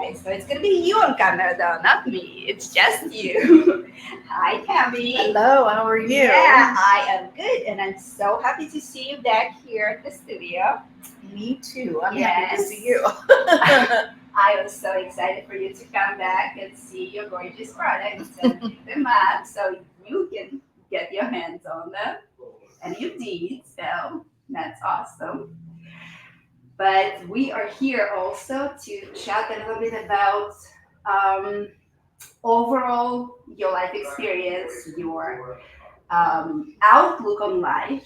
Okay, so it's gonna be you on camera though, not me. It's just you. Hi, Tammy. Hello, how are you? Yeah, I am good, and I'm so happy to see you back here at the studio. Me too. I'm happy to see you. I was so excited for you to come back and see your gorgeous products and pick them up so you can get your hands on them. And you did, so that's awesome. But we are here also to chat a little bit about um, overall your life experience, your outlook on life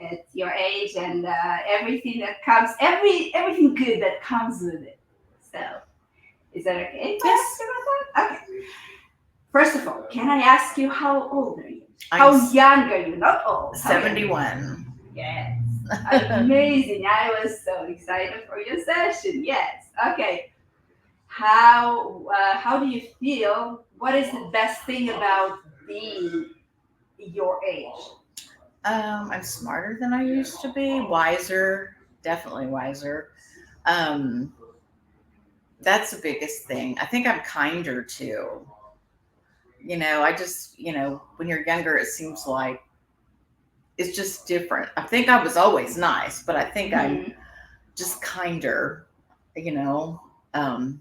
at your age, and everything that comes, everything good that comes with it. So, is that okay? Yes. About that? Okay. First of all, can I ask you how old are you? How young are you? Not old. 71. Yes. Amazing. I was so excited for your session. Yes. Okay. How do you feel? What is the best thing about being your age? I'm smarter than I used to be, wiser, definitely wiser. Um, that's the biggest thing. I think I'm kinder too. I just, when you're younger, it seems like it's just different. I think I was always nice, but I think I'm just kinder, you know. Um,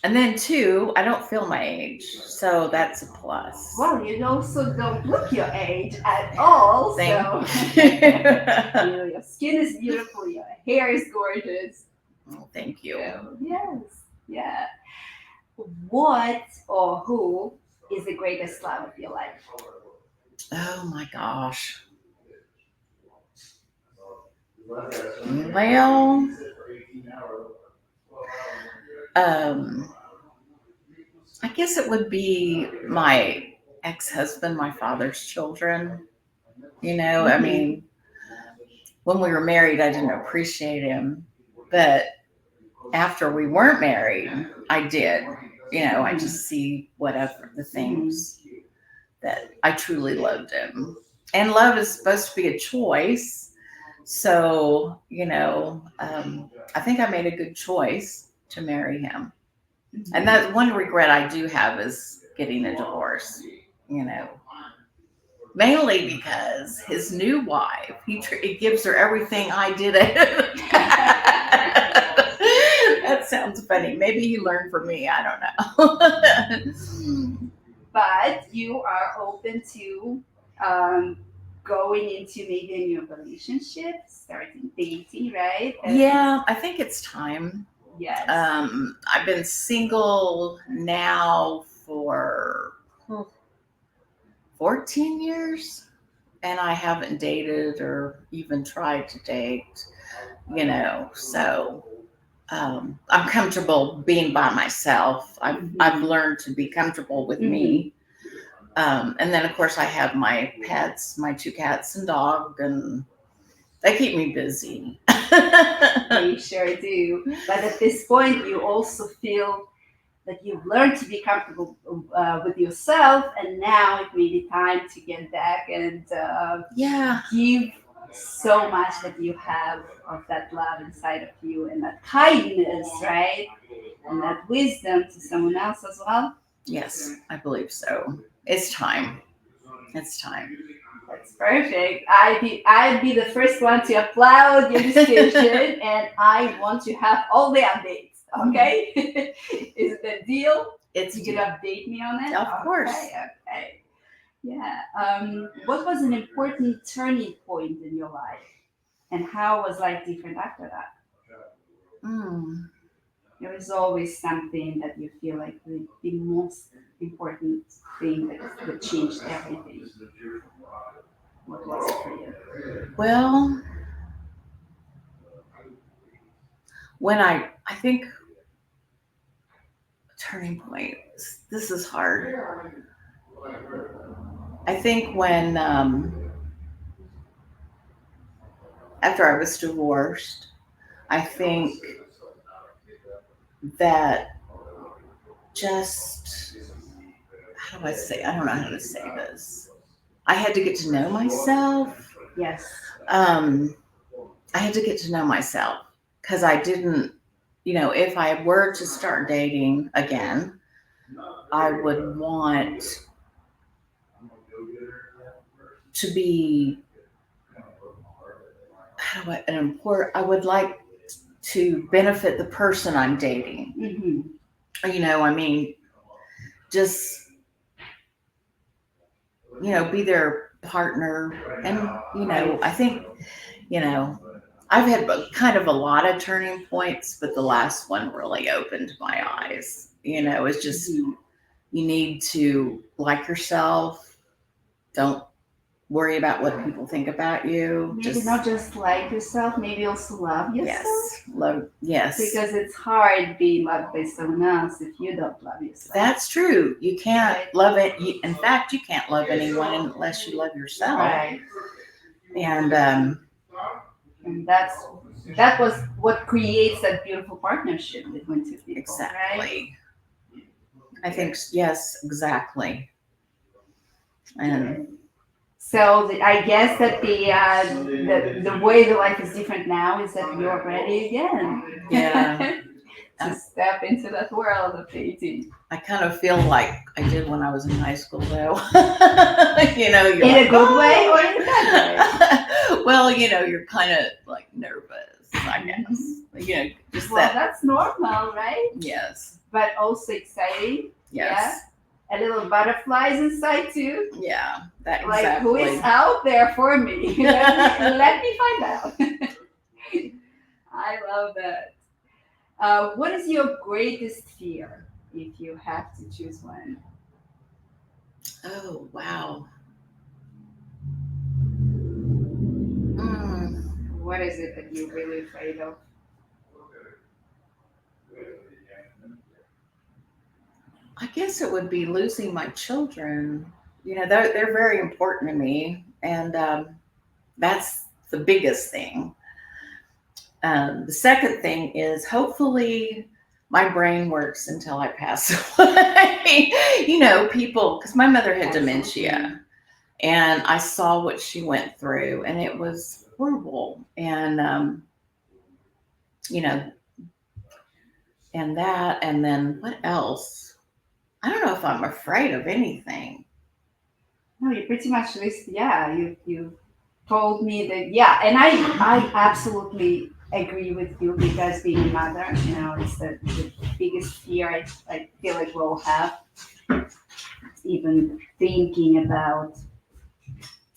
and then two, I don't feel my age, so that's a plus. Well, you also don't look your age at all. Thank So your skin is beautiful, your hair is gorgeous. Oh, thank you. Yes, yeah. What or who is the greatest love of your life? Oh my gosh. Well, I guess it would be my ex-husband, my father's children. I mean, when we were married, I didn't appreciate him, but after we weren't married, I did. I just see whatever the things that I truly loved him. And love is supposed to be a choice. So, I think I made a good choice to marry him. And that's one regret I do have is getting a divorce, mainly because his new wife, he gives her everything I did. That sounds funny. Maybe he learned from me. I don't know. But you are open to going into maybe a new relationship, starting dating, right? Yeah, I think it's time. Yes. I've been single now for 14 years, and I haven't dated or even tried to date, so I'm comfortable being by myself. I've learned to be comfortable with me. And then, of course, I have my pets, my 2 cats and dog, and they keep me busy. They sure do. But at this point, you also feel that you've learned to be comfortable with yourself, and now it may be time to get back and give so much that you have of that love inside of you and that kindness, right? And that wisdom to someone else as well. Yes, I believe so. It's time. It's time. That's perfect. I'd be the first one to applaud your decision, and I want to have all the updates. Okay, is it a deal? You can update me on it. Of course. Okay. Yeah. What was an important turning point in your life, and how was life different after that? There is always something that you feel like the most important thing that changed everything. What was it for you? Well, when I think turning point, this is hard. I think when after I was divorced, I think that just how do I say? I don't know how to say this. I had to get to know myself. Yes. I had to get to know myself because I didn't if I were to start dating again, I would want to be I would like to benefit the person I'm dating. I mean, just be their partner, and I think I've had kind of a lot of turning points, but the last one really opened my eyes. It's just you need to like yourself. Don't worry about what people think about you. Maybe not just like yourself, maybe also love yourself. Yes. Because it's hard being loved by someone else if you don't love yourself. That's true. You can't love it. In fact, you can't love anyone unless you love yourself. Right. And that was what creates that beautiful partnership between two people. Exactly. Right? I think, yes, exactly. And so I guess that the way the life is different now is that you're ready again. Yeah. to step into that world of dating. I kind of feel like I did when I was in high school, though. You're in a good way or in a bad way? Well, you're kind of like nervous, I guess. Just that's normal, right? Yes. But also exciting. Yes. Yeah. A little butterflies inside too. Yeah, that like exactly. Who is out there for me? let me find out. I love that. What is your greatest fear if you have to choose one? Oh, wow. What is it that you're really afraid of? I guess it would be losing my children. They're very important to me, and that's the biggest thing. The second thing is hopefully my brain works until I pass away. People, because my mother had dementia, and I saw what she went through, and it was horrible. And and that, and then what else? I don't know if I'm afraid of anything. No, you pretty much listed. Yeah, you told me that. Yeah, and I absolutely agree with you because being a mother, it's the biggest fear I feel like we'll have. Even thinking about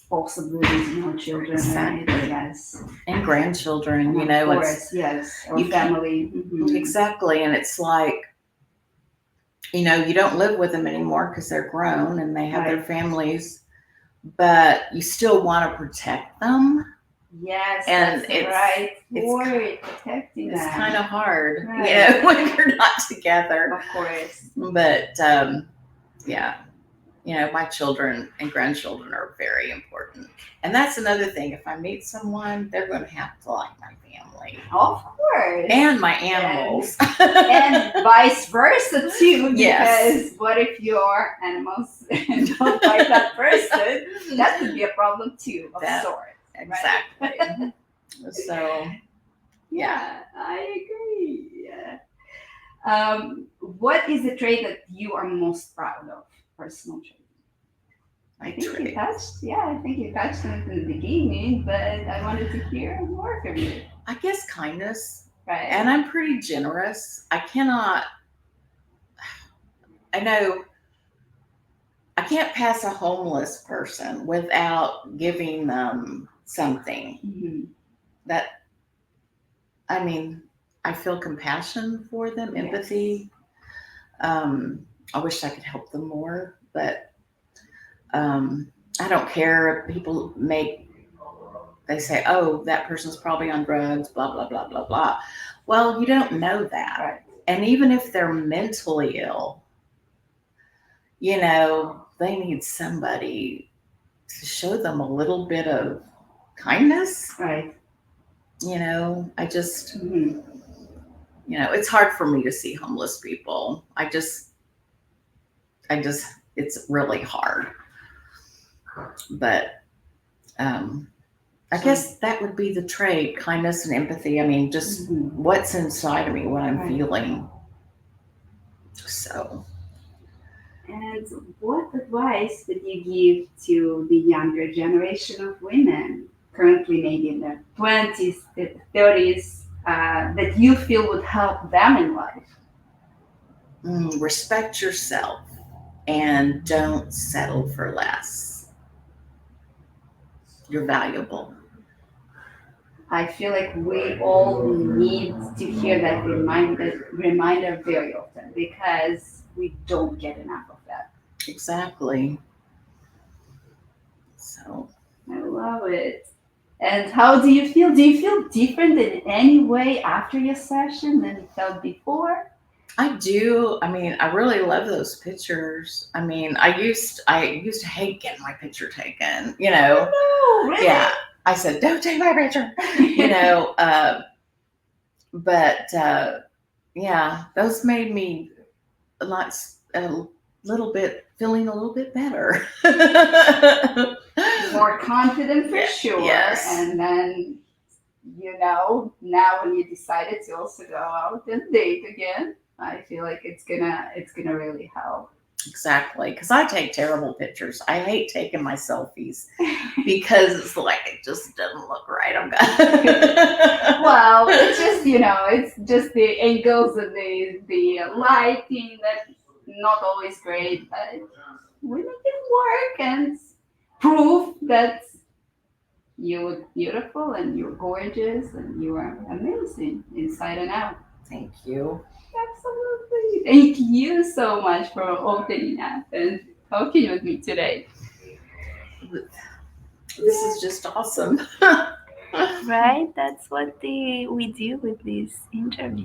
possibly losing children, Exactly. right? Yes, and grandchildren. Of course, yes, or family. Exactly, and it's like you don't live with them anymore because they're grown and they have their families, but you still want to protect them. Yes, and that's the right word, protecting them. It's kind of hard, when you're not together. Of course. But yeah, my children and grandchildren are very important. And that's another thing. If I meet someone, they're going to have to like my family. Of course. And my animals. And vice versa too. Yes. Because what if your animals don't like that person? That could be a problem too, of sorts. Exactly. Right? So, yeah, I agree. Yeah. What is the trait that you are most proud of? Personal trait. I think you touched on it in the beginning, but I wanted to hear more from you. I guess kindness. Right. And I'm pretty generous. I know I can't pass a homeless person without giving them something. I feel compassion for them, empathy. I wish I could help them more, but I don't care if people they say, oh, that person's probably on drugs, blah, blah, blah, blah, blah. Well, you don't know that. Right. And even if they're mentally ill, they need somebody to show them a little bit of kindness. Right. I just, it's hard for me to see homeless people. it's really hard. But I guess that would be the trait, kindness and empathy. I mean, just what's inside of me, what I'm feeling. So, And what advice would you give to the younger generation of women, currently maybe in their 20s, 30s, that you feel would help them in life? respect yourself and don't settle for less. You're valuable. I feel like we all need to hear that reminder very often because we don't get enough of that. Exactly. So, I love it. And how do you feel? Do you feel different in any way after your session than you felt before? I do. I mean, I really love those pictures. I mean, I used to hate getting my picture taken, Oh no, really? Yeah. I said, "Don't take my picture." But yeah, those made me like a little bit feeling a little bit better. More confident for Yeah, sure. yes, And then, now when you decided to also go out and date again, I feel like it's gonna really help. exactly. Because I take terrible pictures. I hate taking my selfies because it's like it just doesn't look right. I'm good. Well, it's just the angles and the lighting that's not always great, but we make it work and prove that you look beautiful and you're gorgeous and you are amazing inside and out. Thank you. Absolutely. Thank you so much for opening up and talking with me today. This is just awesome. Right? That's what we do with these interviews.